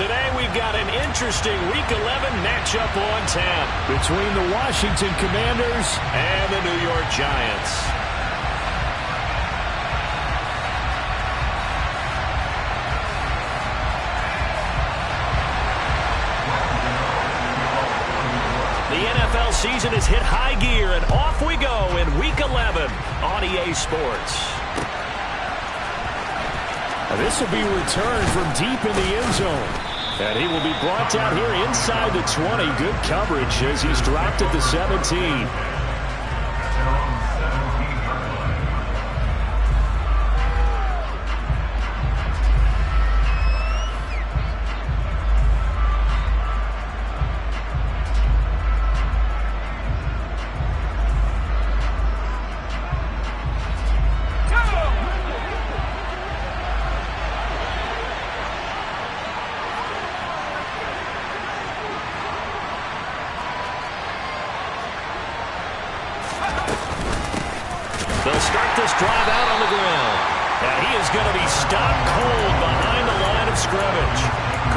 Today we've got an interesting Week 11 matchup on tap between the Washington Commanders and the New York Giants. The NFL season has hit high gear, and off we go in Week 11 on EA Sports. This will be returned from deep in the end zone. And he will be brought down here inside the 20. Good coverage as he's dropped at the 17. They'll start this drive out on the ground. And he is going to be stopped cold behind the line of scrimmage.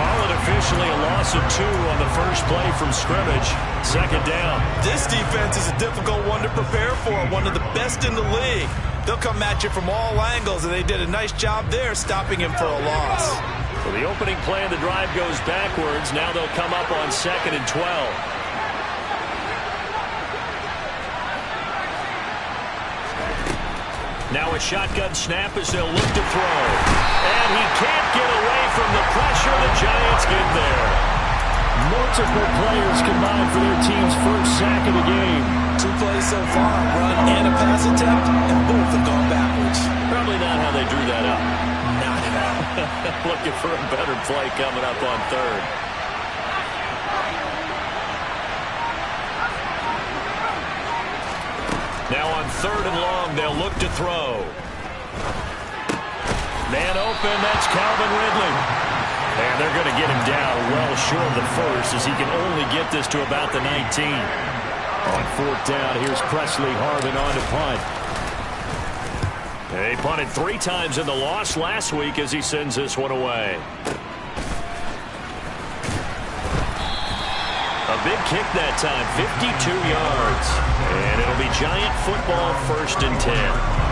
Call it officially a loss of 2 on the first play from scrimmage. Second down. This defense is a difficult one to prepare for. One of the best in the league. They'll come at you from all angles, and they did a nice job there stopping him for a loss. So the opening play of the drive goes backwards. Now they'll come up on 2nd and 12. Now a shotgun snap as they'll look to throw. And he can't get away from the pressure. The Giants get there. Multiple players combined for their team's first sack of the game. 2 plays so far, a run and a pass attempt, and both have gone backwards. Probably not how they drew that up. Not at all. Looking for a better play coming up on 3rd. Now on 3rd and long, they'll look to throw. Man open, that's Calvin Ridley. And they're going to get him down well short of the first as he can only get this to about the 19. On 4th down, here's Presley Harvin on to punt. They punted 3 times in the loss last week as he sends this one away. A big kick that time, 52 yards. And it'll be Giant football, 1st and 10.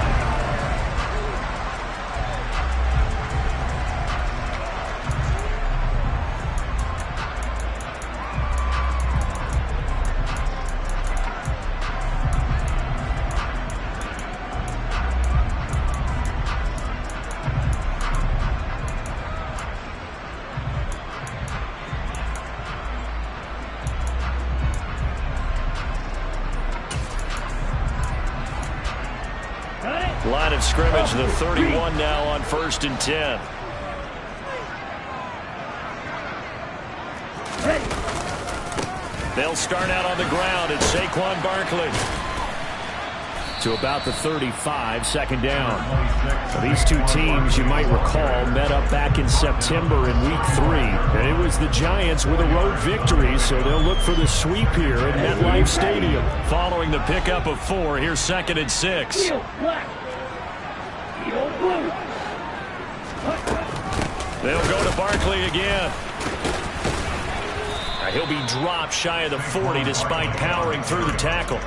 Line of scrimmage, the 31 now on 1st and 10. They'll start out on the ground. It's Saquon Barkley. To about the 35, 2nd down. Now, these two teams, you might recall, met up back in September in Week 3. And it was the Giants with a road victory, so they'll look for the sweep here at MetLife Stadium. Following the pickup of 4, here's 2nd and 6. They'll go to Barkley again. He'll be dropped shy of the 40 despite powering through the tackle.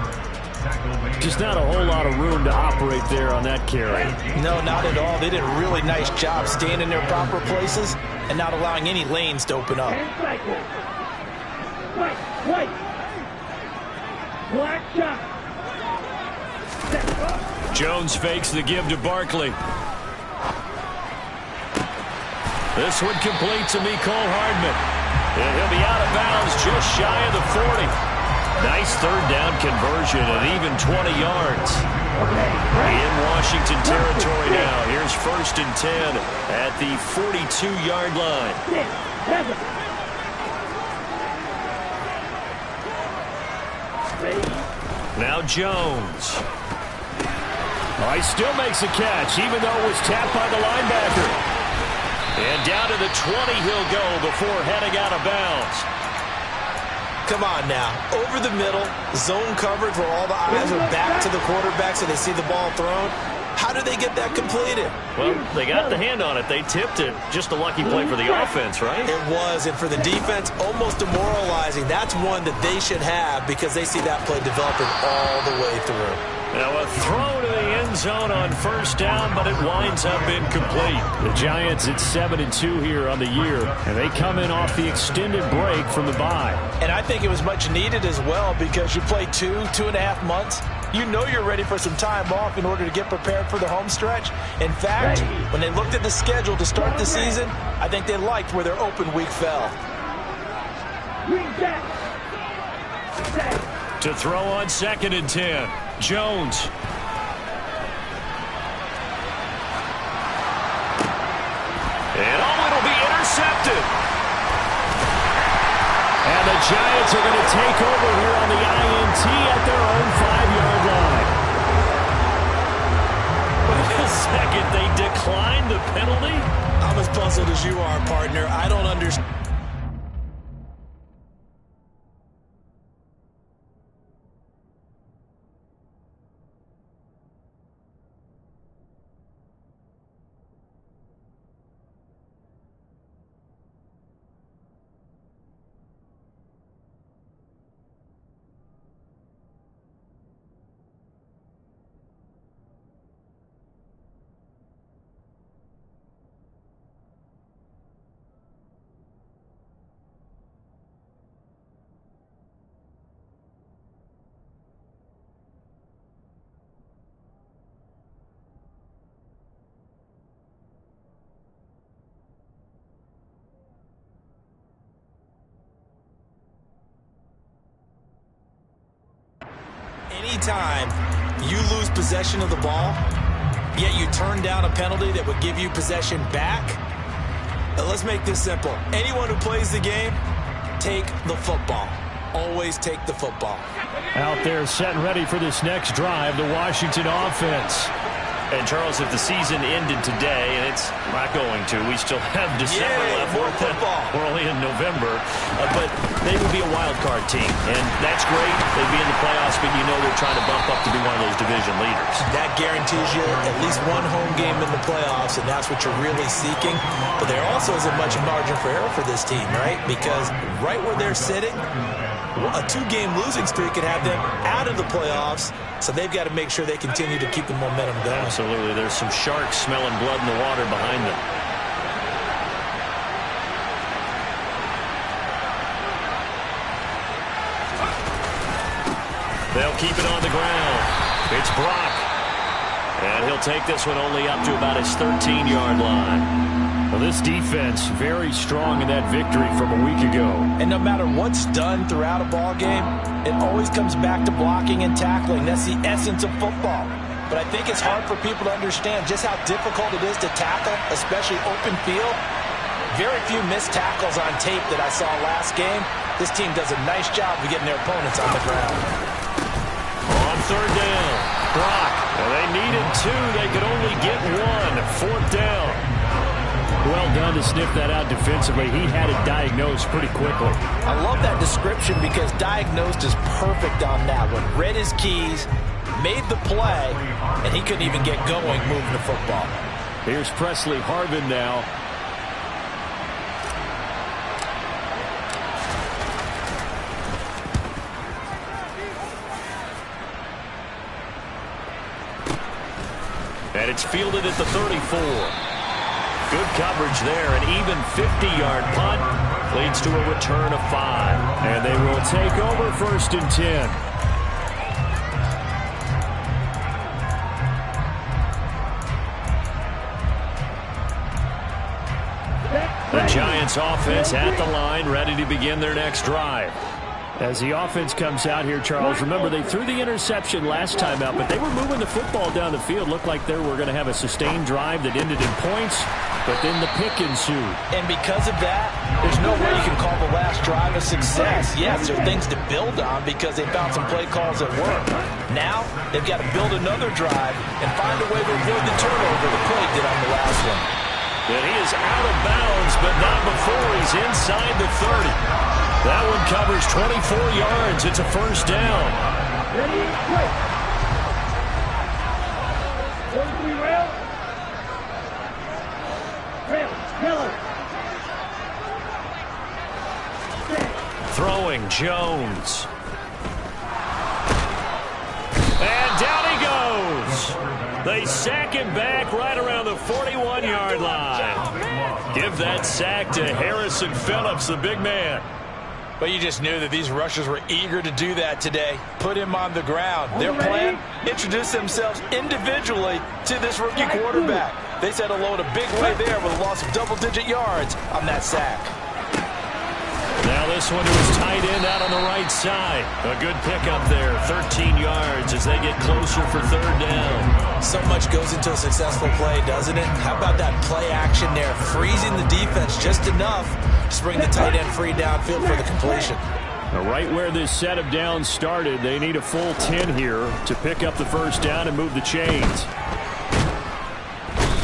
Just not a whole lot of room to operate there on that carry. No, not at all. They did a really nice job staying in their proper places and not allowing any lanes to open up. Jones fakes the give to Barkley. This one complete to Mecole Hardman. And he'll be out of bounds just shy of the 40. Nice 3rd down conversion and even 20 yards. In Washington territory now. Here's 1st and 10 at the 42-yard line. Now Jones. He still makes a catch, even though it was tapped by the linebacker. And down to the 20 he'll go before heading out of bounds. Come on now. Over the middle, zone coverage where all the eyes are back to the quarterback so they see the ball thrown. How did they get that completed? Well, they got the hand on it. They tipped it. Just a lucky play for the offense, right? It was, and for the defense, almost demoralizing. That's one that they should have because they see that play developing all the way through. Now a throw to the end zone on first down, but it winds up incomplete. The Giants at 7-2 here on the year, and they come in off the extended break from the bye. And I think it was much needed as well because you play 2.5 months. You know you're ready for some time off in order to get prepared for the home stretch. In fact, when they looked at the schedule to start the season, I think they liked where their open week fell. To throw on 2nd and 10, Jones. And it'll be intercepted. And the Giants are going to take over here on the INT at their own 5-yard line. Wait a second, they declined the penalty? I'm as puzzled as you are, partner. I don't understand. Anytime you lose possession of the ball, yet you turn down a penalty that would give you possession back, let's make this simple. Anyone who plays the game, take the football. Always take the football. Out there set and ready for this next drive, the Washington offense. And, Charles, if the season ended today, and it's not going to, we still have December left. More football. We're only in November. But they would be a wild card team, and that's great. They'd be in the playoffs, but you know they're trying to bump up to be one of those division leaders. That guarantees you at least one home game in the playoffs, and that's what you're really seeking. But there also isn't much margin for error for this team, right? Because right where they're sitting, a 2-game losing streak could have them out of the playoffs, so they've got to make sure they continue to keep the momentum going. Absolutely. There's some sharks smelling blood in the water behind them. They'll keep it on the ground. It's Brock. And he'll take this one only up to about his 13-yard line. Well, this defense very strong in that victory from a week ago. And no matter what's done throughout a ball game, it always comes back to blocking and tackling. That's the essence of football. But I think it's hard for people to understand just how difficult it is to tackle, especially open field. Very few missed tackles on tape that I saw last game. This team does a nice job of getting their opponents on the ground. On 3rd down, Brock. Well, they needed 2. They could only get 1. 4th down. Well done to sniff that out defensively. He had it diagnosed pretty quickly. I love that description because diagnosed is perfect on that one. Read his keys, made the play, and he couldn't even get going moving the football. Here's Presley Harvin now. And it's fielded at the 34. Good coverage there. An even 50-yard punt leads to a return of 5. And they will take over 1st and 10. The Giants offense at the line, ready to begin their next drive. As the offense comes out here, Charles, remember they threw the interception last time out, but they were moving the football down the field. Looked like they were going to have a sustained drive that ended in points, but then the pick ensued. And because of that, there's no way you can call the last drive a success. Yes, there are things to build on because they found some play calls that work. Now, they've got to build another drive and find a way to avoid the turnover the play did on the last one. And he is out of bounds, but not before he's inside the 30. That one covers 24 yards. It's a 1st down. Ready, Throwing Jones. And down he goes. They sack him back right around the 41-yard line. Give that sack to Harrison Phillips, the big man. But you just knew that these rushers were eager to do that today. Put him on the ground. Their plan, introduce themselves individually to this rookie quarterback. They said hello in a big way there with a loss of double-digit yards on that sack. Now this one to his tight end out on the right side. A good pickup there, 13 yards as they get closer for third down. So much goes into a successful play, doesn't it? How about that play action there, freezing the defense just enough to bring the tight end free downfield for the completion. Right where this set of downs started, they need a full 10 here to pick up the first down and move the chains.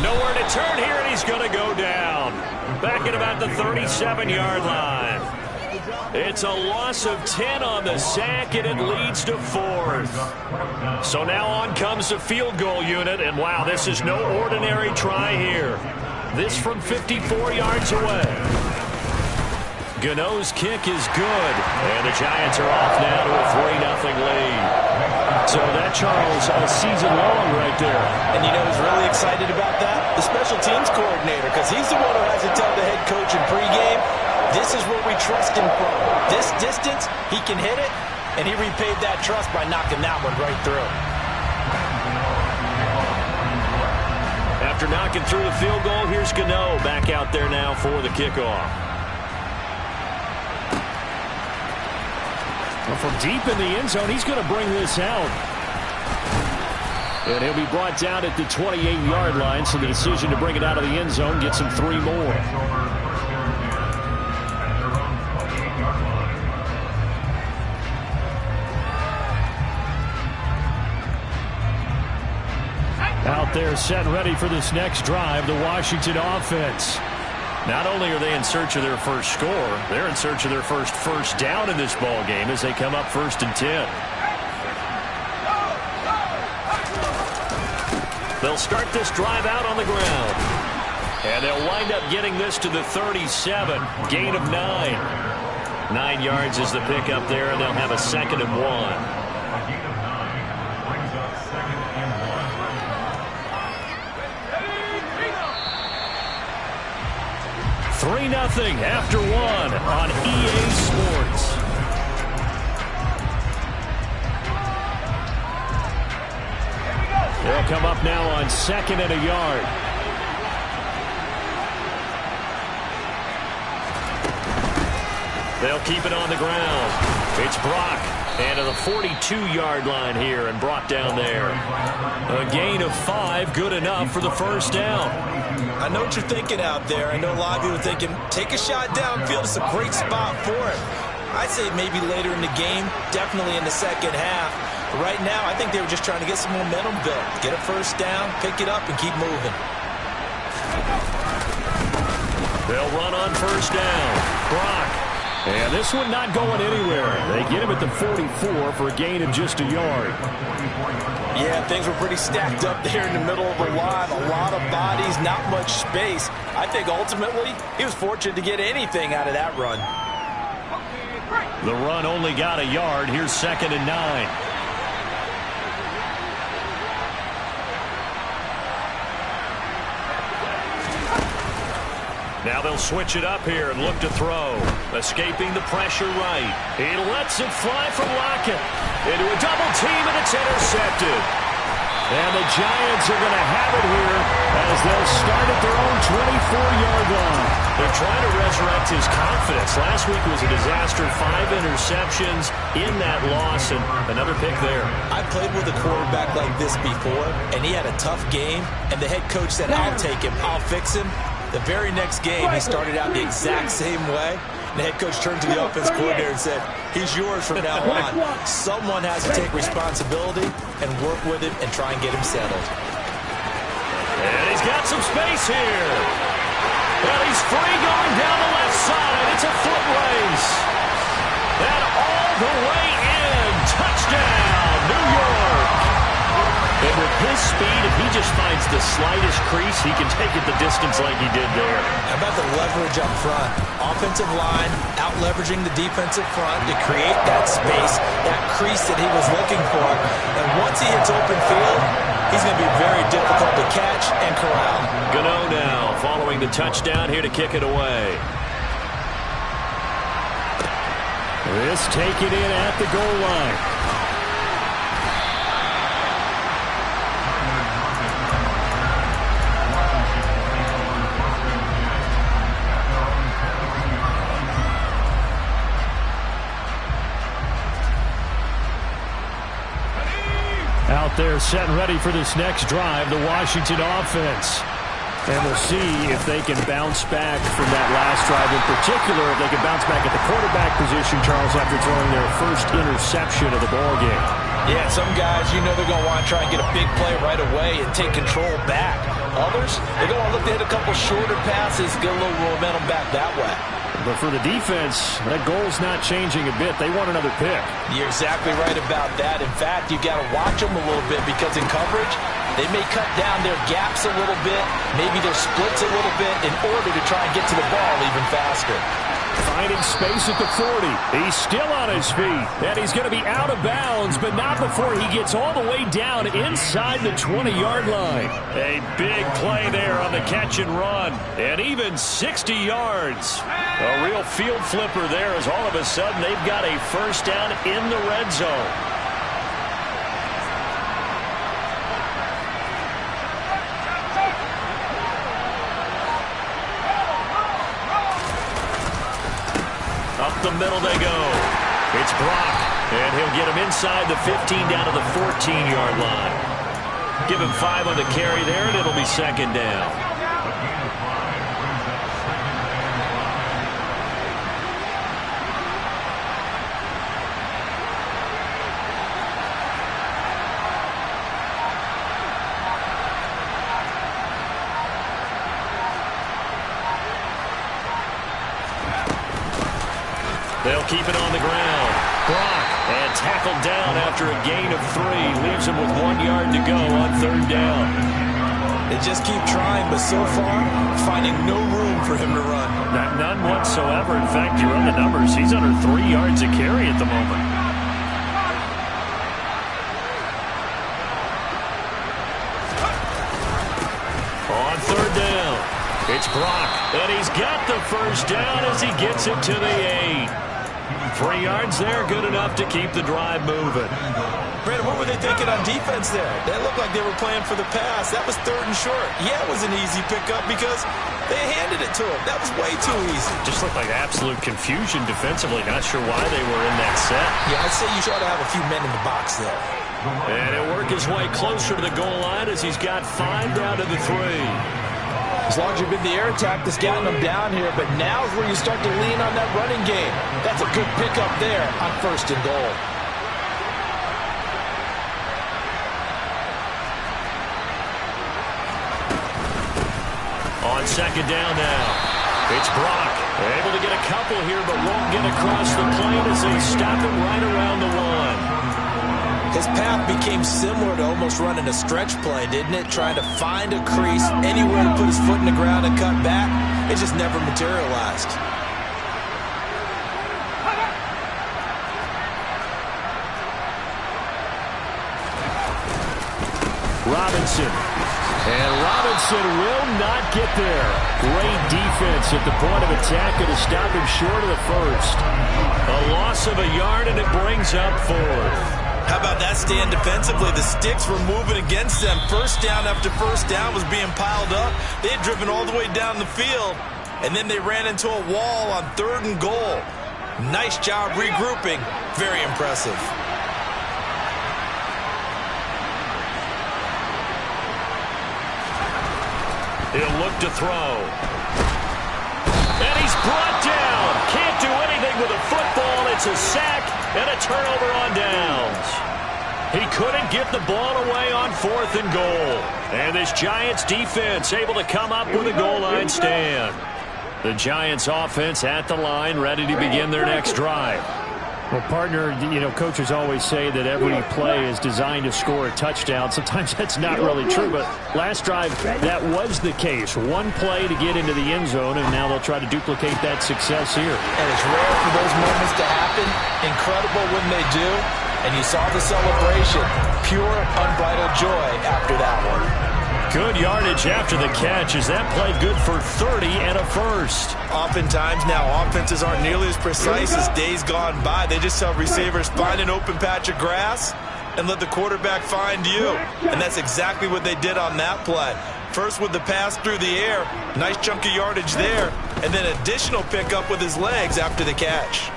Nowhere to turn here, and he's going to go down. Back at about the 37-yard line. It's a loss of 10 on the sack, and it leads to fourth. So now on comes the field goal unit, and wow, this is no ordinary try here. This from 54 yards away. Gano's kick is good, and the Giants are off now to a 3-0 lead. So that, Charles, all season long right there. And you know who's really excited about that? The special teams coordinator, because he's the one who has to tell the head coach in pregame, this is where we trust him from. This distance, he can hit it, and he repaid that trust by knocking that one right through. After knocking through the field goal, here's Gano back out there now for the kickoff. Well, from deep in the end zone, he's going to bring this out. And he'll be brought down at the 28-yard line, so the decision to bring it out of the end zone gets him 3 more. Out there set and ready for this next drive, the Washington offense. Not only are they in search of their first score, they're in search of their first down in this ball game as they come up 1st and 10. They'll start this drive out on the ground. And they'll wind up getting this to the 37. Gain of 9. 9 yards is the pickup there, and they'll have a 2nd and 1. 3-0 after 1 on EA Sports. They'll come up now on 2nd and a yard. They'll keep it on the ground. It's Brock. And to the 42-yard line here and brought down there. A gain of 5, good enough for the first down. I know what you're thinking out there. I know a lot of you are thinking, take a shot downfield. It's a great spot for it. I'd say maybe later in the game, definitely in the second half. But right now, I think they were just trying to get some momentum built. Get a first down, pick it up, and keep moving. They'll run on first down. Brock. And this one not going anywhere. They get him at the 44 for a gain of just a yard. Yeah, things were pretty stacked up there in the middle of the line. A lot of bodies, not much space. I think ultimately he was fortunate to get anything out of that run. The run only got a yard. Here's 2nd and 9. Now they'll switch it up here and look to throw. Escaping the pressure right. He lets it fly from Lockett. Into a double team, and it's intercepted. And the Giants are going to have it here as they'll start at their own 24-yard line. They're trying to resurrect his confidence. Last week was a disaster. 5 interceptions in that loss, and another pick there. I played with a quarterback like this before, and he had a tough game, and the head coach said, I'll take him, I'll fix him. The very next game, he started out the exact same way. The head coach turned to the offense coordinator and said, he's yours from now on. Someone has to take responsibility and work with him and try and get him settled. And he's got some space here. Well, he's free going down the left side. It's a foot race. And all the way in. Touchdown, New York. And with his speed, if he just finds the slightest crease, he can take it the distance like he did there. How about the leverage up front? Offensive line out-leveraging the defensive front to create that space, that crease that he was looking for. And once he hits open field, he's going to be very difficult to catch and corral. Gano now following the touchdown here to kick it away. This taken in at the goal line. Out there set and ready for this next drive, the Washington offense. And we'll see if they can bounce back from that last drive. In particular, if they can bounce back at the quarterback position, Charles, after throwing their first interception of the ballgame. Yeah, some guys, you know they're going to want to try and get a big play right away and take control back. Others, they're going to look to hit a couple shorter passes, get a little momentum back that way. But for the defense, that goal's not changing a bit. They want another pick. You're exactly right about that. In fact, you've got to watch them a little bit because in coverage, they may cut down their gaps a little bit, maybe their splits a little bit in order to try and get to the ball even faster. Finding space at the 40. He's still on his feet. And he's going to be out of bounds, but not before he gets all the way down inside the 20-yard line. A big play there on the catch and run. And even 60 yards. A real field flipper there as all of a sudden they've got a first down in the red zone. Up the middle they go. It's Brock, and he'll get him inside the 15 down to the 14-yard line. Give him 5 on the carry there, and it'll be second down. They'll keep it on the ground. Brock, and tackled down after a gain of 3. Leaves him with 1 yard to go on third down. They just keep trying, but so far, finding no room for him to run. None whatsoever. In fact, you run the numbers. He's under 3 yards a carry at the moment. On third down, it's Brock, and he's got the first down as he gets it to the 8. 3 yards there, good enough to keep the drive moving. Brandon, what were they thinking on defense there? They looked like they were playing for the pass. That was third and short. Yeah, it was an easy pickup because they handed it to him. That was way too easy. Just looked like absolute confusion defensively. Not sure why they were in that set. Yeah, I'd say you ought to have a few men in the box there. And he'll work his way closer to the goal line as he's got 5 down to the 3. As long as you've been the air attack that's gotten them down here, but now's where you start to lean on that running game. That's a good pickup there on first and goal. On second down now, it's Brock. Able to get a couple here, but won't get across the plane as they stop him right around the 1. His path became similar to almost running a stretch play, didn't it? Trying to find a crease, anywhere to put his foot in the ground and cut back. It just never materialized. Robinson. And Robinson will not get there. Great defense at the point of attack to stop him short of the first. A loss of a yard, and it brings up 4th. How about that stand defensively? The sticks were moving against them. First down after first down was being piled up. They had driven all the way down the field, and then they ran into a wall on third and goal. Nice job regrouping. Very impressive. He'll look to throw. And he's brought down. Can't do anything with a football. It's a sack and a turnover on downs. He couldn't get the ball away on 4th and goal. And this Giants defense able to come up with a goal line stand. The Giants offense at the line, ready to begin their next drive. Well, partner, coaches always say that every play is designed to score a touchdown. Sometimes that's not really true, but last drive, that was the case. One play to get into the end zone, and now they'll try to duplicate that success here. And it's rare for those moments to happen. Incredible when they do. And you saw the celebration. Pure, unbridled joy after that one. Good yardage after the catch as that played good for 30 and a first. Oftentimes now offenses aren't nearly as precise as days gone by. They just tell receivers, find an open patch of grass and let the quarterback find you. And that's exactly what they did on that play. First with the pass through the air, nice chunk of yardage there, and then additional pickup with his legs after the catch.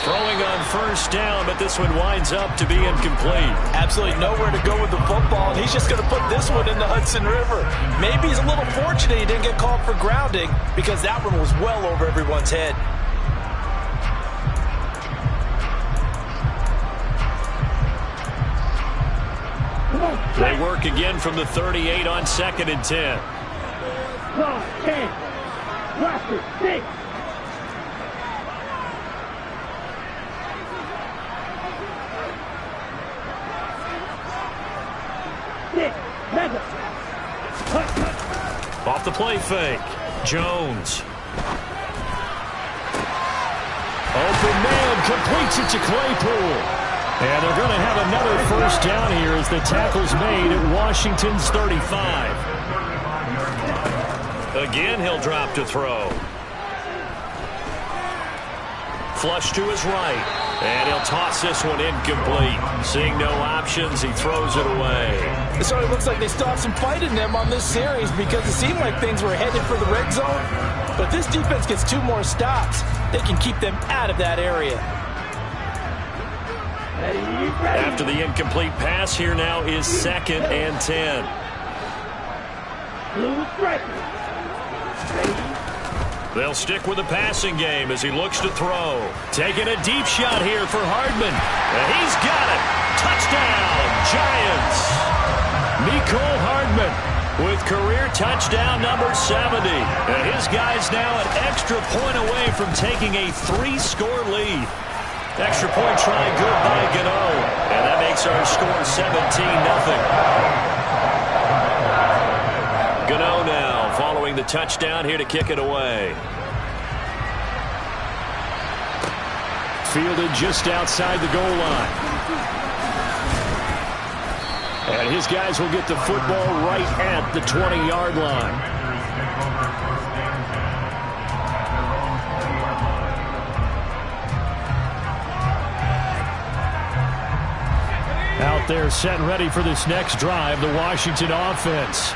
Throwing on first down, but this one winds up to be incomplete. Absolutely nowhere to go with the football, and he's just going to put this one in the Hudson River. Maybe he's a little fortunate he didn't get called for grounding because that one was well over everyone's head. They work again from the 38 on 2nd and 10. 10. Watch it. 6. Off the play fake. Jones. Open man completes it to Claypool. And they're going to have another first down here as the tackle's made at Washington's 35. Again, he'll drop to throw. Flush to his right. And he'll toss this one incomplete. Seeing no options, he throws it away. So it looks like they still have some fight in them on this series because it seemed like things were headed for the red zone. But this defense gets 2 more stops. They can keep them out of that area. After the incomplete pass, here now is 2nd and 10. They'll stick with the passing game as he looks to throw. Taking a deep shot here for Hardman. And he's got it. Touchdown, Giants. Mecole Hardman with career touchdown number 70. And his guy's now an extra point away from taking a 3-score lead. Extra point try good by Gano. And that makes our score 17-0. Gano now following the touchdown here to kick it away. Fielded just outside the goal line. And his guys will get the football right at the 20-yard line. Out there set and ready for this next drive, the Washington offense.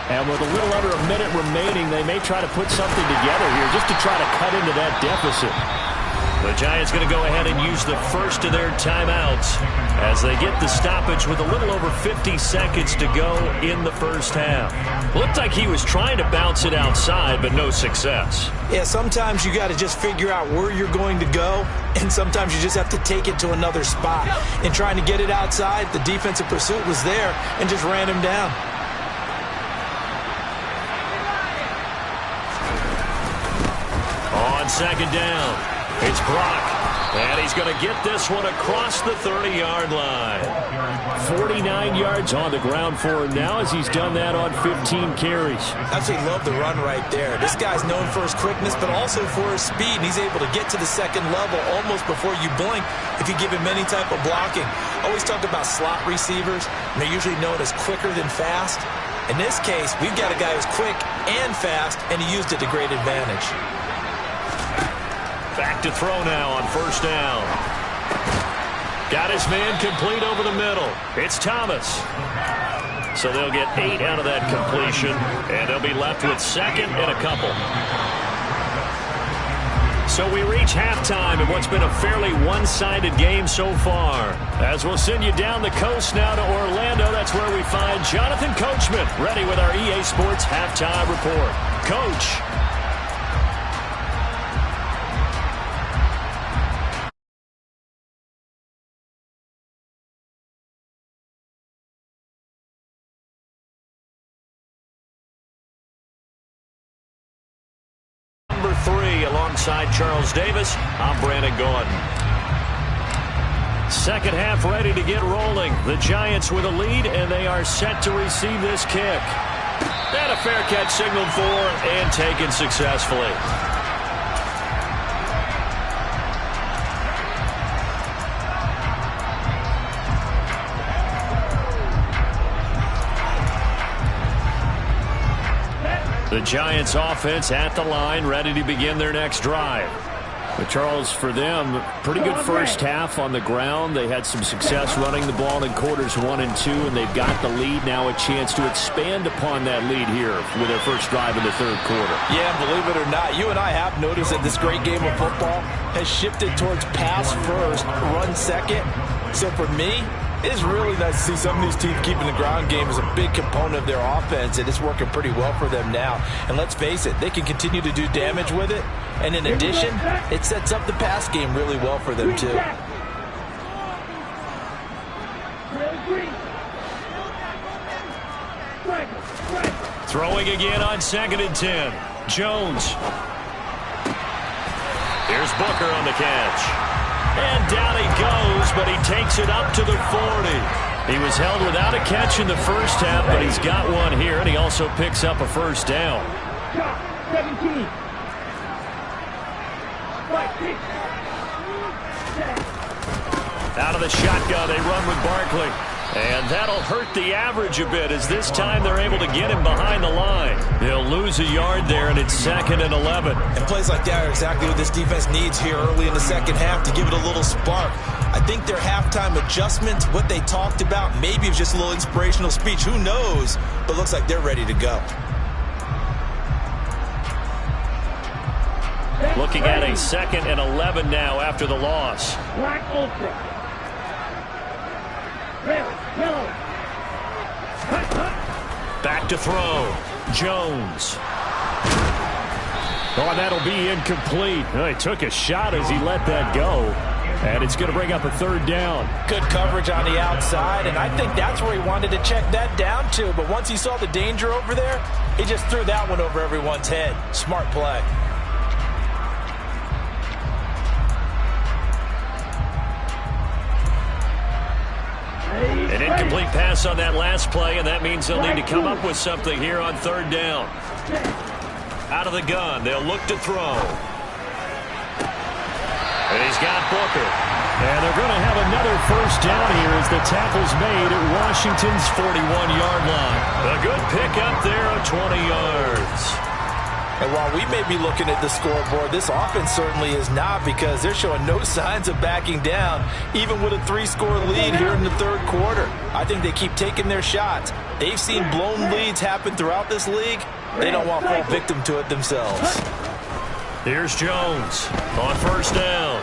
And with a little under a minute remaining, they may try to put something together here just to try to cut into that deficit. The Giants going to go ahead and use the first of their timeouts as they get the stoppage with a little over 50 seconds to go in the first half. Looked like he was trying to bounce it outside, but no success. Yeah, sometimes you got to just figure out where you're going to go, and sometimes you just have to take it to another spot. In trying to get it outside, the defensive pursuit was there and just ran him down. On 2nd down. It's Brock, and he's going to get this one across the 30-yard line. 49 yards on the ground for him now as he's done that on 15 carries. Absolutely love the run right there. This guy's known for his quickness, but also for his speed. And he's able to get to the second level almost before you blink if you give him any type of blocking. Always talk about slot receivers, and they're usually known as quicker than fast. In this case, we've got a guy who's quick and fast, and he used it to great advantage. Back to throw now on first down. Got his man complete over the middle. It's Thomas. So they'll get 8 out of that completion, and they'll be left with 2nd and a couple. So we reach halftime in what's been a fairly one-sided game so far. As we'll send you down the coast now to Orlando, that's where we find Jonathan Coachman ready with our EA Sports Halftime Report. Coach. number 3 alongside Charles Davis. I'm Brandon Gordon. Second half ready to get rolling. The Giants with a lead, and they are set to receive this kick. And a fair catch signaled for and taken successfully. The Giants offense at the line, ready to begin their next drive. But Charles, for them, pretty good first half on the ground. They had some success running the ball in quarters 1 and 2, and they've got the lead now, a chance to expand upon that lead here with their first drive in the third quarter. Yeah, believe it or not, you and I have noticed that this great game of football has shifted towards pass first, run second. So for me, it's really nice to see some of these teams keeping the ground game as a big component of their offense, and it's working pretty well for them now. And let's face it, they can continue to do damage with it. And in addition, it sets up the pass game really well for them, too. Throwing again on 2nd and 10. Jones. Here's Booker on the catch. And down he goes, but he takes it up to the 40. He was held without a catch in the first half, but he's got one here, and he also picks up a first down. 17. Out of the shotgun, they run with Barkley. And that'll hurt the average a bit, as this time they're able to get him behind the line. They'll lose a yard there, and it's 2nd and 11. And plays like that are exactly what this defense needs here early in the second half to give it a little spark. I think their halftime adjustments, what they talked about, maybe it was just a little inspirational speech. Who knows? But looks like they're ready to go. Looking at a 2nd and 11 now after the loss. Black Ultra. Back to throw. Jones. Oh, that'll be incomplete. Oh, he took a shot as he let that go. And it's going to bring up a 3rd down. Good coverage on the outside, and I think that's where he wanted to check that down to. But once he saw the danger over there, he just threw that one over everyone's head. Smart play. An incomplete pass on that last play, and that means they'll need to come up with something here on 3rd down. Out of the gun, they'll look to throw. And he's got Booker. And they're going to have another first down here as the tackle's made at Washington's 41-yard line. A good pickup there of 20 yards. And while we may be looking at the scoreboard, this offense certainly is not, because they're showing no signs of backing down, even with a 3-score lead here in the third quarter. I think they keep taking their shots. They've seen blown leads happen throughout this league. They don't want to fall victim to it themselves. Here's Jones on first down.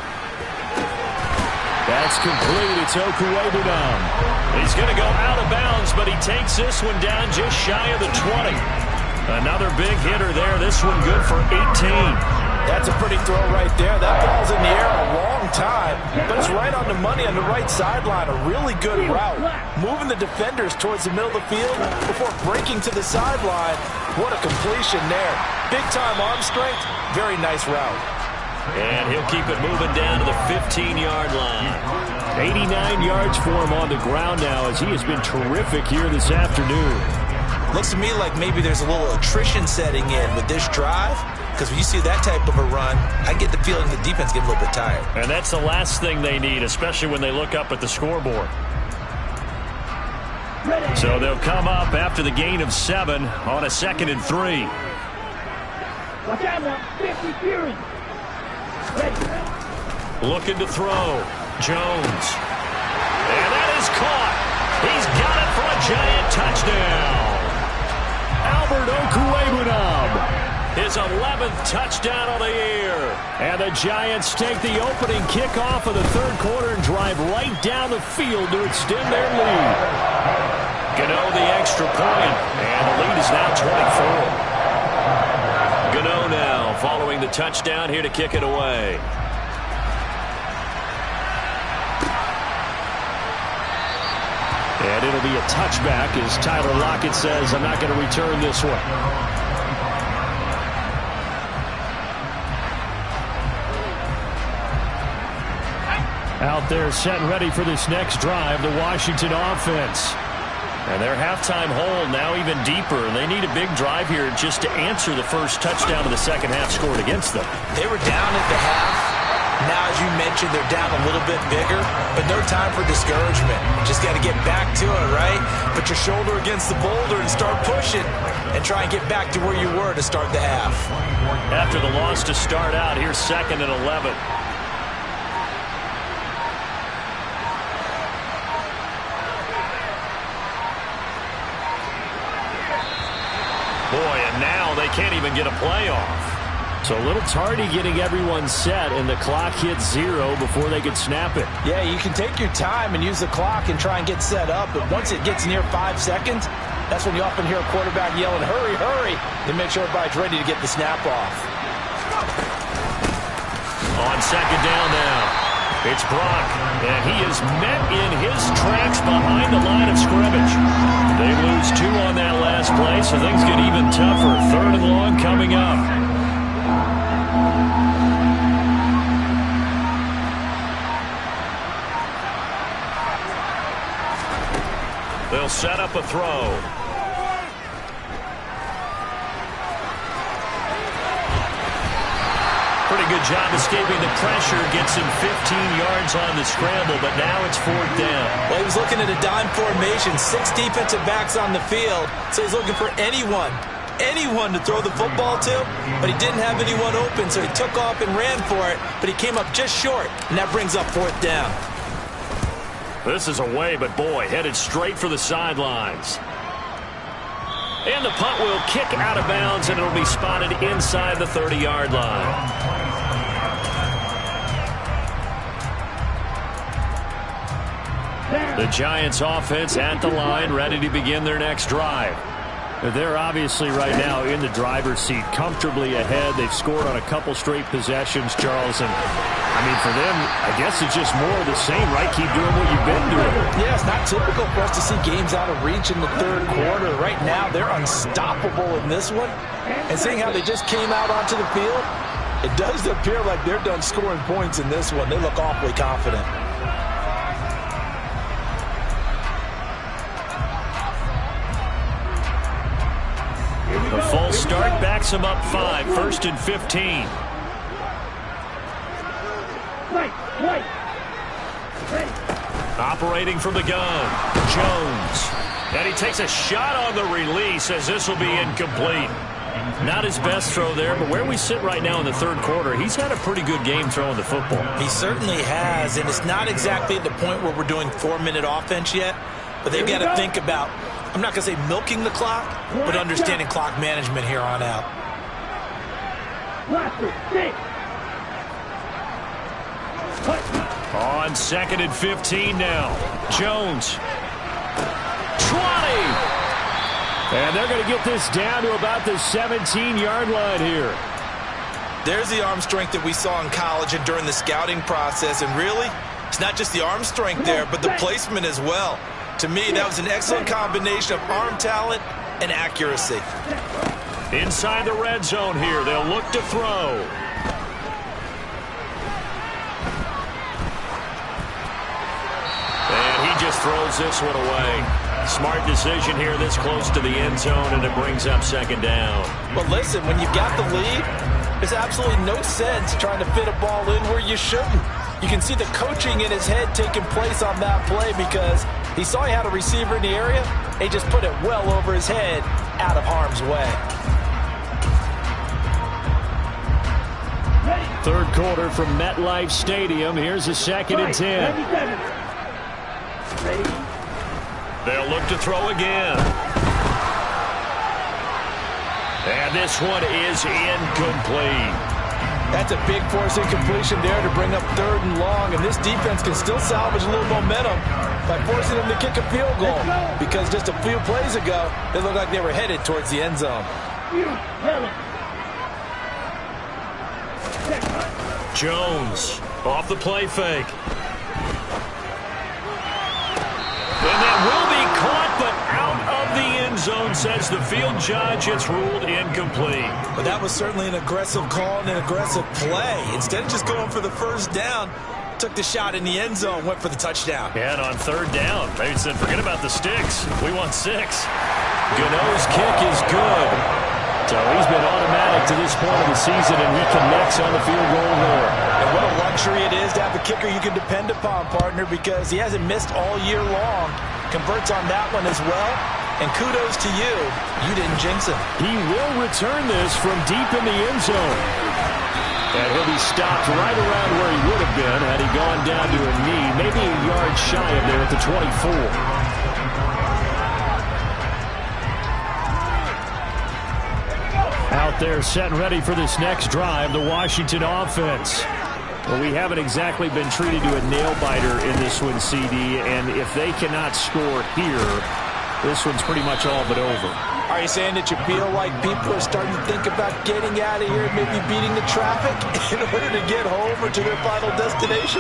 That's complete. It's Okuwebunam. He's going to go out of bounds, but he takes this one down just shy of the 20. Another big hitter there. This one good for 18. That's a pretty throw right there. That ball's in the air a long time, but it's right on the money on the right sideline. A really good route. Moving the defenders towards the middle of the field before breaking to the sideline. What a completion there. Big-time arm strength. Very nice route. And he'll keep it moving down to the 15-yard line. 89 yards for him on the ground now, as he has been terrific here this afternoon. Looks to me like maybe there's a little attrition setting in with this drive, because when you see that type of a run, I get the feeling the defense gets a little bit tired. And that's the last thing they need, especially when they look up at the scoreboard. So they'll come up after the gain of 7 on a 2nd and 3. Watch out now. 50 Fury. Looking to throw. Jones. And that is caught. He's got it for a giant touchdown. Albert Okuwebunam. His 11th touchdown of the year. And the Giants take the opening kickoff of the third quarter and drive right down the field to extend their lead. Gano the extra point, and the lead is now 24. Gano now following the touchdown here to kick it away. And it'll be a touchback as Tyler Lockett says, I'm not going to return this one. Out there set and ready for this next drive, the Washington offense. And their halftime hole now even deeper. They need a big drive here just to answer the first touchdown of the second half scored against them. They were down at the half. Now, as you mentioned, they're down a little bit bigger, but no time for discouragement. Just got to get back to it, right? Put your shoulder against the boulder and start pushing and try and get back to where you were to start the half. After the loss to start out, here's 2nd and 11. Boy, and now they can't even get a play off. So a little tardy getting everyone set, and the clock hits 0 before they could snap it. Yeah, you can take your time and use the clock and try and get set up, but once it gets near 5 seconds, that's when you often hear a quarterback yelling, hurry, hurry, to make sure everybody's ready to get the snap off. On 2nd down now, it's Brock, and he is met in his tracks behind the line of scrimmage. They lose 2 on that last play, so things get even tougher. 3rd and long coming up. They'll set up a throw. Pretty good job escaping the pressure. Gets him 15 yards on the scramble, but now it's 4th down. Well, he was looking at a dime formation. 6 defensive backs on the field, so he's looking for anyone to throw the football to, but he didn't have anyone open, so he took off and ran for it, but he came up just short, and that brings up 4th down. This is away, but boy, headed straight for the sidelines. And the punt will kick out of bounds, and it'll be spotted inside the 30-yard line. The Giants offense at the line, ready to begin their next drive. They're obviously right now in the driver's seat, comfortably ahead. They've scored on a couple straight possessions, Charles. And, I mean, for them, I guess it's just more of the same, right? Keep doing what you've been doing. Yeah, it's not typical for us to see games out of reach in the 3rd quarter. Right now, they're unstoppable in this one. And seeing how they just came out onto the field, it does appear like they're done scoring points in this one. They look awfully confident. The false start backs him up 5, 1st and 15. Operating from the gun, Jones. And he takes a shot on the release as this will be incomplete. Not his best throw there, but where we sit right now in the 3rd quarter, he's had a pretty good game throwing the football. He certainly has, and it's not exactly at the point where we're doing 4-minute offense yet, but they've got to think about, I'm not going to say milking the clock, but understanding clock management here on out. On 2nd and 15 now. Jones. 20. And they're going to get this down to about the 17-yard line here. There's the arm strength that we saw in college and during the scouting process. And really, it's not just the arm strength there, but the placement as well. To me, that was an excellent combination of arm talent and accuracy. Inside the red zone here, they'll look to throw. And he just throws this one away. Smart decision here this close to the end zone, and it brings up 2nd down. But listen, when you've got the lead, there's absolutely no sense trying to fit a ball in where you shouldn't. You can see the coaching in his head taking place on that play because he saw he had a receiver in the area. He just put it well over his head, out of harm's way. 3rd quarter from MetLife Stadium. Here's a 2nd and 10. They'll look to throw again. And this one is incomplete. That's a big force incompletion there to bring up 3rd and long, and this defense can still salvage a little momentum by forcing them to kick a field goal because just a few plays ago, they looked like they were headed towards the end zone. Jones off the play fake. And that will be caught, but out of the end zone, says the field judge. It's ruled incomplete. But that was certainly an aggressive call and an aggressive play. Instead of just going for the 1st down, took the shot in the end zone, went for the touchdown. And on third down, they said, forget about the sticks. We want 6. Gano's kick is good. So he's been automatic to this point of the season, and he connects on the field goal there. And what a luxury it is to have a kicker you can depend upon, partner, because he hasn't missed all year long. Converts on that one as well. And kudos to you. You didn't jinx him. He will return this from deep in the end zone. And he'll be stopped right around where he would have been had he gone down to a knee, maybe a yard shy of there at the 24. Out there set and ready for this next drive, the Washington offense. Well, we haven't exactly been treated to a nail-biter in this one, CD, and if they cannot score here, this one's pretty much all but over. Are you saying that you feel like people are starting to think about getting out of here, maybe beating the traffic in order to get home or to their final destination?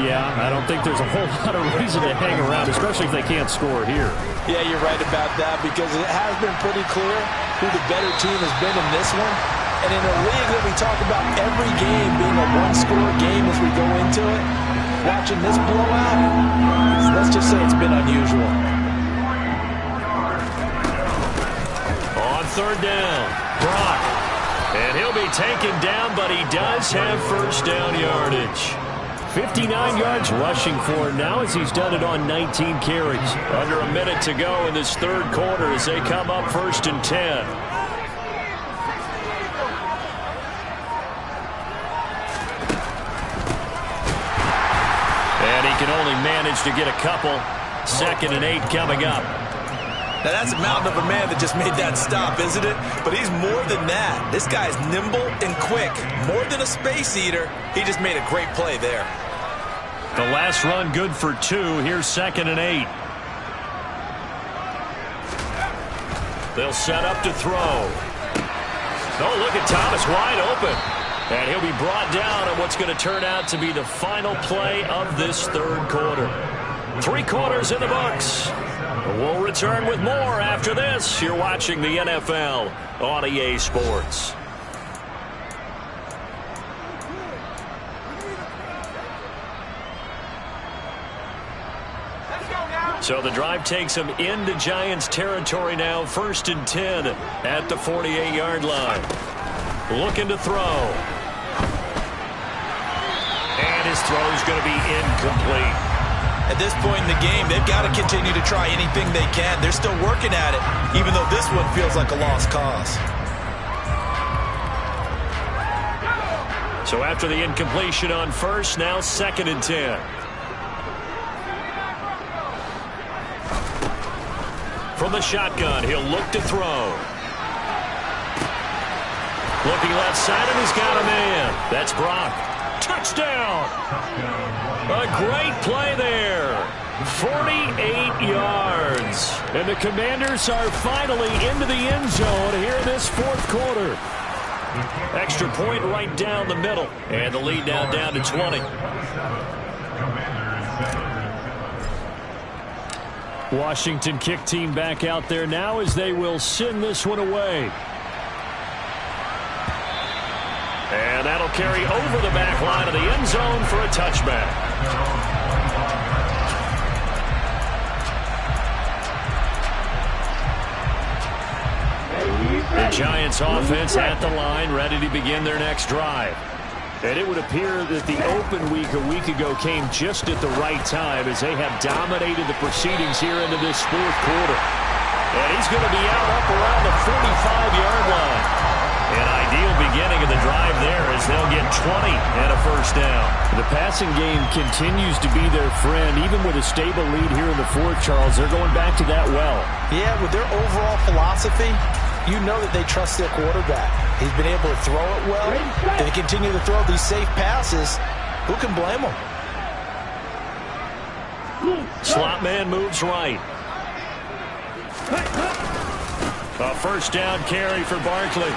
Yeah, I don't think there's a whole lot of reason to hang around, especially if they can't score here. Yeah, you're right about that, because it has been pretty clear who the better team has been in this one. And in a league that we talk about every game being a one-score game as we go into it, watching this blowout, let's just say it's been unusual. On third down, Brock. And he'll be taken down, but he does have first down yardage. 59 yards rushing for him now as he's done it on 19 carries. Under a minute to go in this third quarter as they come up 1st and 10. And he can only manage to get a couple. 2nd and 8 coming up. Now, that's a mountain of a man that just made that stop, isn't it? But he's more than that. This guy's nimble and quick. More than a space eater. He just made a great play there. The last run good for 2. Here's 2nd and 8. They'll set up to throw. Oh, look at Thomas wide open. And he'll be brought down on what's going to turn out to be the final play of this third quarter. 3 quarters in the books. We'll return with more after this. You're watching the NFL on EA Sports. So the drive takes them into Giants territory now. 1st and 10 at the 48-yard line. Looking to throw. And his throw's going to be incomplete. At this point in the game, they've got to continue to try anything they can. They're still working at it, even though this one feels like a lost cause. So after the incompletion on first, now 2nd and 10. From the shotgun, he'll look to throw. Looking left side, and he's got a man. That's Brock. Touchdown! A great play there. 48 yards. And the Commanders are finally into the end zone here in this fourth quarter. Extra point right down the middle. And the lead now down to 20. Washington kick team back out there now as they will send this one away. And that'll carry over the back line of the end zone for a touchback. The Giants offense at the line, ready to begin their next drive. And it would appear that the open week a week ago came just at the right time as they have dominated the proceedings here into this fourth quarter. And he's going to be out up around the 45-yard line. An ideal beginning of the drive there as they'll get 20 and a first down. The passing game continues to be their friend. Even with a stable lead here in the fourth, Charles, they're going back to that well. Yeah, with their overall philosophy, you know that they trust their quarterback. He's been able to throw it well. They continue to throw these safe passes. Who can blame them? Slot man moves right. A first down carry for Barkley.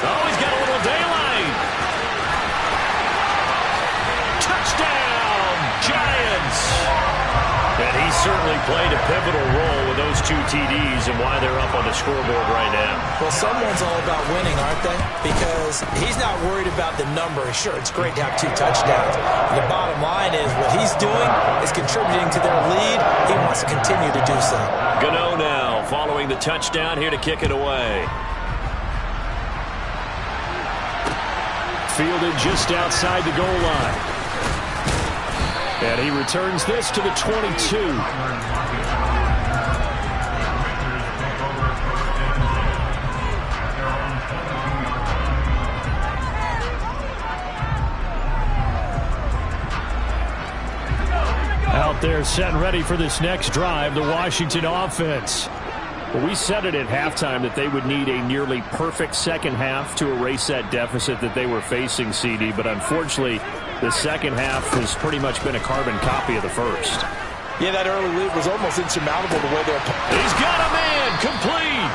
Oh, he's got a little daylight. Touchdown, Giants. And he certainly played a pivotal role with those 2 TDs and why they're up on the scoreboard right now. Well, someone's all about winning, aren't they? Because is he's not worried about the number. Sure, it's great to have 2 touchdowns. The bottom line is what he's doing is contributing to their lead. He wants to continue to do so. Gano now following the touchdown here to kick it away. Fielded just outside the goal line. And he returns this to the 22. Out there set and ready for this next drive, the Washington offense. Well, we said it at halftime that they would need a nearly perfect second half to erase that deficit that they were facing, CD. But unfortunately, the second half has pretty much been a carbon copy of the first. Yeah, that early lead was almost insurmountable the way they're... He's got a man, complete.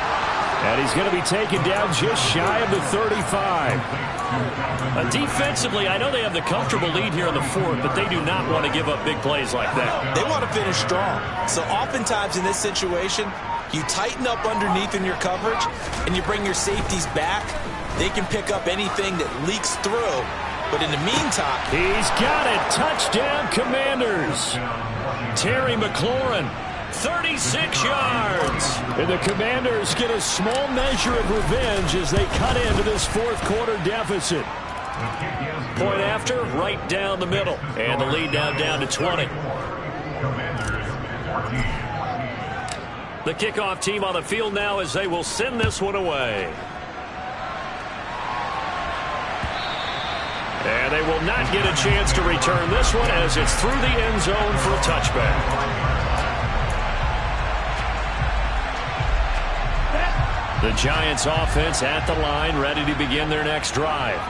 And he's going to be taken down just shy of the 35. Defensively, I know they have the comfortable lead here in the fourth, but they do not want to give up big plays like that. They want to finish strong. So oftentimes in this situation, you tighten up underneath in your coverage, and you bring your safeties back. They can pick up anything that leaks through. But in the meantime... He's got it. Touchdown, Commanders. Terry McLaurin, 36 yards. And the Commanders get a small measure of revenge as they cut into this fourth quarter deficit. Point after, right down the middle. And the lead now down to 20. The kickoff team on the field now as they will send this one away. And they will not get a chance to return this one as it's through the end zone for a touchback. The Giants offense at the line, ready to begin their next drive.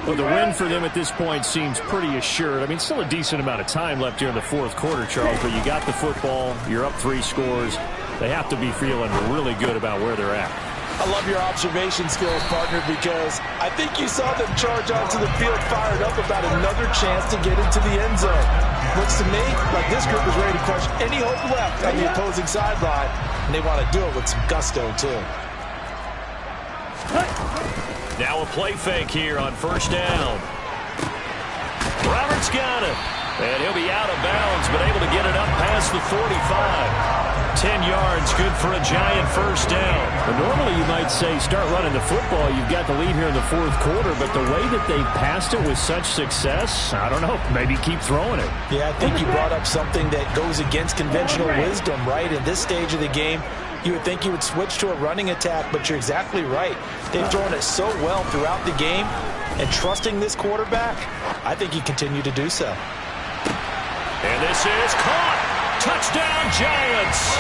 Well, the win for them at this point seems pretty assured. I mean, still a decent amount of time left here in the fourth quarter, Charles, but you got the football, you're up 3 scores. They have to be feeling really good about where they're at. I love your observation skills, partner, because I think you saw them charge onto the field fired up about another chance to get into the end zone. Looks to me like this group is ready to crush any hope left on the opposing sideline, and they want to do it with some gusto, too. Now a play fake here on first down. Roberts got it. And he'll be out of bounds, but able to get it up past the 45. 10 yards, good for a Giant first down. But normally you might say start running the football. You've got the lead here in the fourth quarter, but the way that they passed it with such success, I don't know, maybe keep throwing it. Yeah, I think you brought up something that goes against conventional wisdom, right? In this stage of the game, you would think you would switch to a running attack, but you're exactly right. They've thrown it so well throughout the game, and trusting this quarterback, I think you continue to do so. And this is caught. Touchdown, Giants.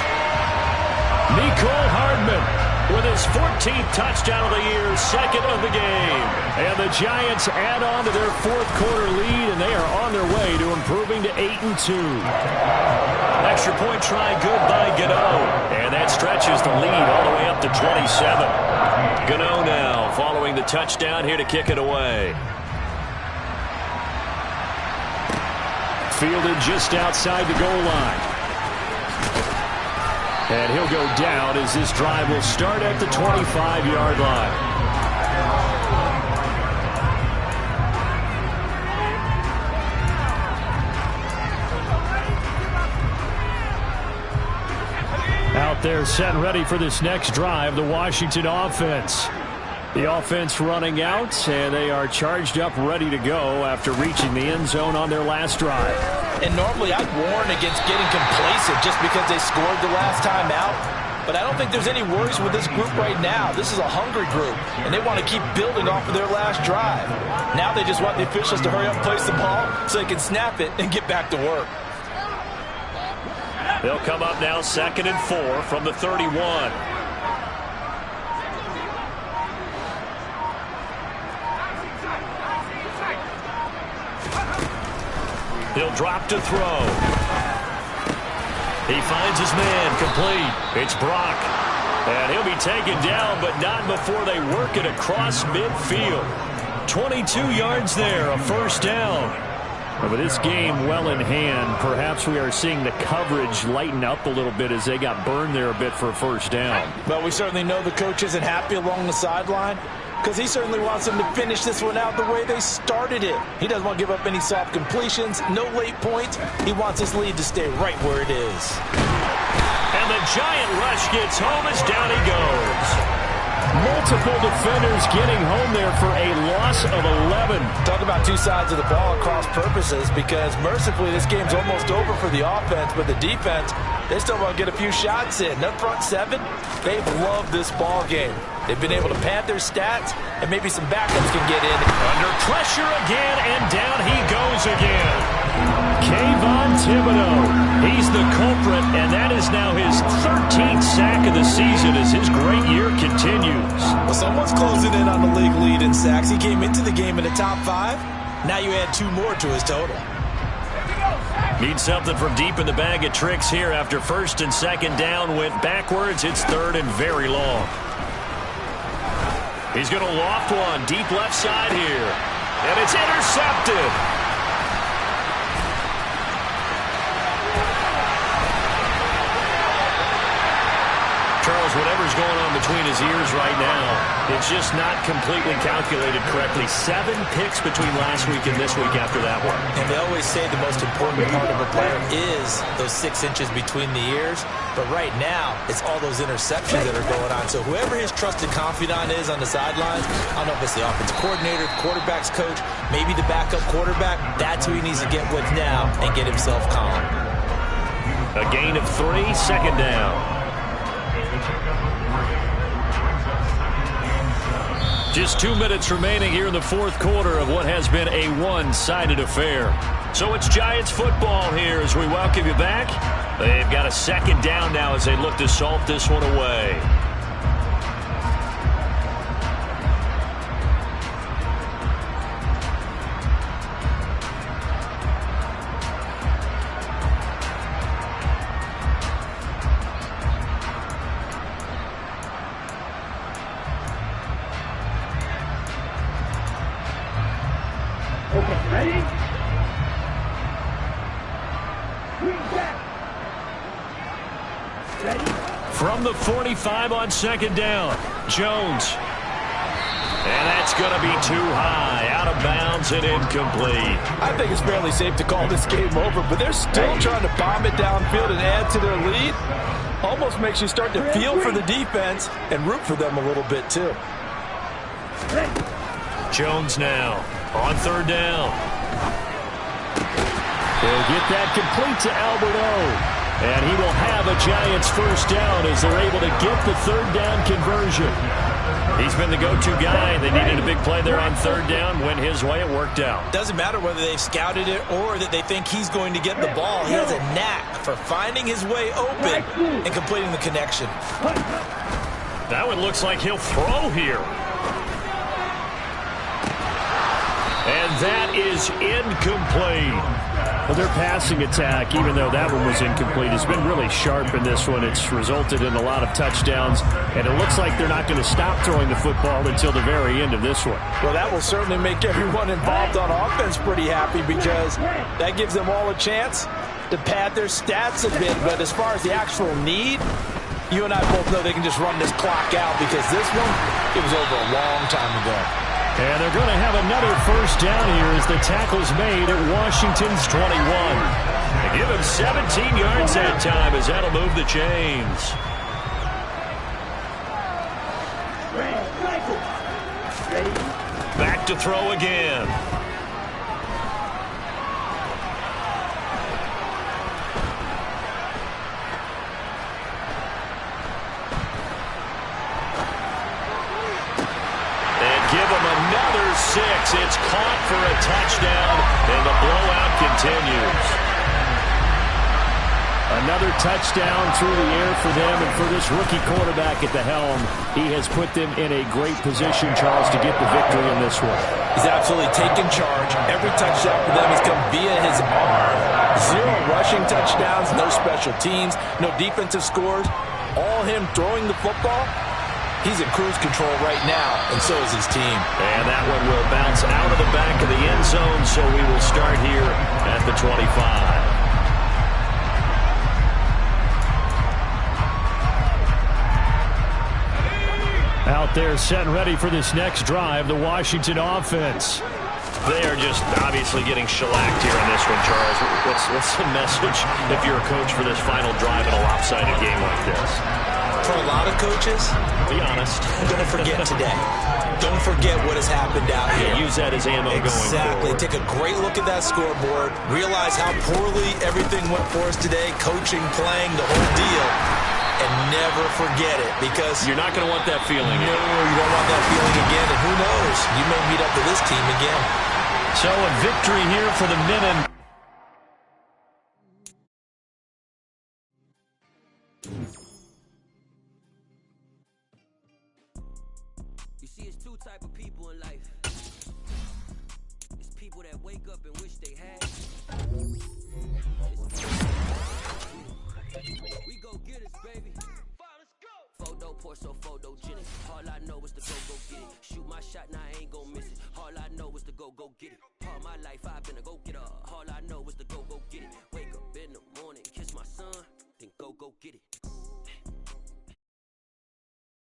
Mecole Hardman with his 14th touchdown of the year, second of the game. And the Giants add on to their fourth quarter lead, and they are on their way to improving to 8-2. Extra point try good by Gano. And that stretches the lead all the way up to 27. Gano now following the touchdown here to kick it away. Fielded just outside the goal line. And he'll go down as this drive will start at the 25-yard line. Out there set and ready for this next drive, the Washington offense. The offense running out, and they are charged up, ready to go after reaching the end zone on their last drive. And normally I'd warn against getting complacent just because they scored the last time out. But I don't think there's any worries with this group right now. This is a hungry group, and they want to keep building off of their last drive. Now they just want the officials to hurry up and place the ball so they can snap it and get back to work. They'll come up now 2nd and 4 from the 31. He'll drop to throw. He finds his man, complete. It's Brock. And he'll be taken down, but not before they work it across midfield. 22 yards there, a first down. But this game well in hand, perhaps we are seeing the coverage lighten up a little bit as they got burned there a bit for a first down. Well, we certainly know the coach isn't happy along the sideline. because he certainly wants them to finish this one out the way they started it. He doesn't want to give up any soft completions, no late points. He wants his lead to stay right where it is. And the giant rush gets home as down he goes. Multiple defenders getting home there for a loss of 11. Talk about two sides of the ball at cross purposes, because mercifully this game's almost over for the offense, but the defense, they still want to get a few shots in. That front seven, they've loved this ball game. They've been able to pad their stats, and maybe some backups can get in. Under pressure again, and down he goes again. Kayvon Thibodeau, he's the culprit, and that is now his 13th sack of the season as his great year continues. Well, someone's closing in on the league lead in sacks. He came into the game in the top 5. Now you add 2 more to his total. Need something from deep in the bag of tricks here after first and second down went backwards. It's third and very long. He's going to loft one deep left side here, and it's intercepted. Charles, whatever's going on between his ears right now, it's just not completely calculated correctly. 7 picks between last week and this week after that one. And they always say the most important part of a player is those 6 inches between the ears. But right now, it's all those interceptions that are going on. So whoever his trusted confidant is on the sidelines, I don't know if it's the offensive coordinator, the quarterback's coach, maybe the backup quarterback, that's who he needs to get with now and get himself calm. A gain of 3, second down. Just 2 minutes remaining here in the fourth quarter of what has been a one-sided affair. So it's Giants football here as we welcome you back. They've got a second down now as they look to salt this one away. Okay, ready? Reset. Ready? From the 45 on second down, Jones. And that's going to be too high, out of bounds and incomplete. I think it's fairly safe to call this game over, but they're still trying to bomb it downfield and add to their lead. Almost makes you start to feel for the defense and root for them a little bit too. Jones now on third down. They'll get that complete to Alberto. And he will have a Giants first down as they're able to get the third down conversion. He's been the go-to guy. They needed a big play there on third down. Went his way. It worked out. Doesn't matter whether they've scouted it or that they think he's going to get the ball. He has a knack for finding his way open and completing the connection. That one looks like he'll throw here. And that is incomplete. Well, their passing attack, even though that one was incomplete, has been really sharp in this one. It's resulted in a lot of touchdowns, and it looks like they're not going to stop throwing the football until the very end of this one. Well, that will certainly make everyone involved on offense pretty happy because that gives them all a chance to pad their stats a bit. But as far as the actual need, you and I both know they can just run this clock out because this one, it was over a long time ago. And they're going to have another first down here as the tackle's made at Washington's 21. They give him 17 yards that time as that'll move the chains. Back to throw again. Give him another 6. It's caught for a touchdown, and the blowout continues. Another touchdown through the air for them, and for this rookie quarterback at the helm, he has put them in a great position, Charles, to get the victory in this one. He's absolutely taken charge. Every touchdown for them has come via his arm. 0 rushing touchdowns, no special teams, no defensive scores. All him throwing the football. He's in cruise control right now, and so is his team. And that one will bounce out of the back of the end zone, so we will start here at the 25. out there set and ready for this next drive, the Washington offense. They are just obviously getting shellacked here in this one, Charles. What's the message if you're a coach for this final drive in a lopsided game like this? For a lot of coaches, be honest, don't forget today. Don't forget what has happened out here. Use that as ammo going forward. Exactly. Take a great look at that scoreboard. Realize how poorly everything went for us today, coaching, playing, the whole deal. And never forget it, because you're not going to want that feeling again. No, you don't want that feeling again. And who knows? You may meet up with this team again. So a victory here for the Minin. You see, it's two type of people in life. It's people that wake up and wish they had. We go get it, baby. Let's go. Photo, pour so photogenic.